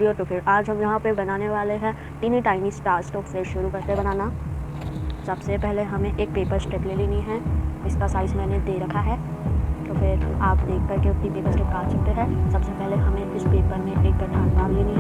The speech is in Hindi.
तो फिर आज हम यहाँ पे बनाने वाले हैं टीनी टाइनी स्टार्स। तो फिर शुरू करते हैं बनाना। सबसे पहले हमें एक पेपर स्ट्रिप ले लेनी है। इसका साइज़ मैंने दे रखा है, तो फिर आप देख करके उतनी पेपर स्ट्रिप काट सकते हैं। सबसे पहले हमें इस पेपर में एक गठान बांध लेनी